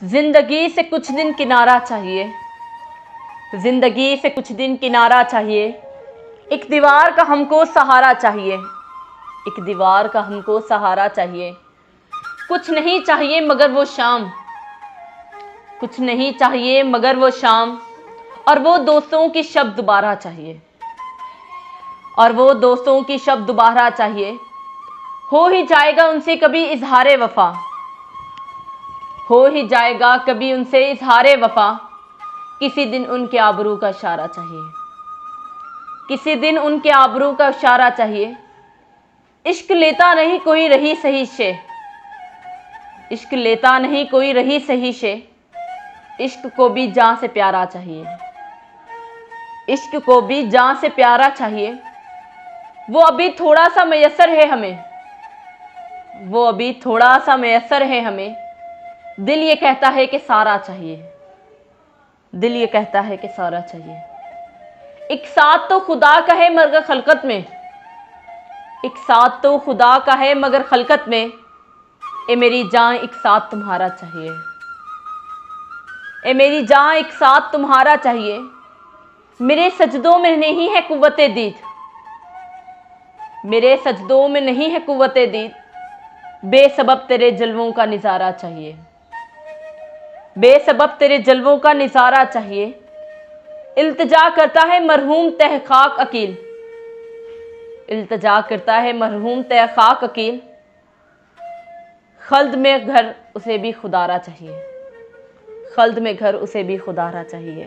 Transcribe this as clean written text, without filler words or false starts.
जिंदगी से कुछ दिन किनारा चाहिए, जिंदगी से कुछ दिन किनारा चाहिए। एक दीवार का हमको सहारा चाहिए, एक दीवार का हमको सहारा चाहिए। कुछ नहीं चाहिए मगर वो शाम, कुछ नहीं चाहिए मगर वो शाम। और वो दोस्तों की शब्द दोबारा चाहिए, और वो दोस्तों की शब्द दोबारा चाहिए। हो ही जाएगा उनसे कभी इजहारे वफा, हो ही जाएगा कभी उनसे इजहारे वफा। किसी दिन उनके आबरू का इशारा चाहिए, किसी दिन उनके आबरू का इशारा चाहिए। इश्क लेता नहीं कोई रही सही से, इश्क लेता नहीं कोई रही सही से। इश्क को भी जान से प्यारा चाहिए, इश्क को भी जान से प्यारा चाहिए। वो अभी थोड़ा सा मयसर है हमें, वो अभी थोड़ा सा मयसर है हमें। दिल ये कहता है कि सारा चाहिए, दिल ये कहता है कि सारा चाहिए। एक साथ तो खुदा का है मगर खलकत में, एक साथ तो खुदा का है मगर खलकत में। ए मेरी जान एक साथ तुम्हारा चाहिए, ए मेरी जान एक साथ तुम्हारा चाहिए। मेरे सजदों में नहीं है कुव्वते दीद, मेरे सजदों में नहीं है कुव्वते दीद। बेसबब तेरे जलवों का नज़ारा चाहिए, बेसबब तेरे जलवों का नज़ारा चाहिए। इल्तिजा करता है मरहूम तहखाक अकील, इल्तिजा करता है मरहूम तहखाक अकील। खल्द में घर उसे भी खुदारा चाहिए, खल्द में घर उसे भी खुदारा चाहिए।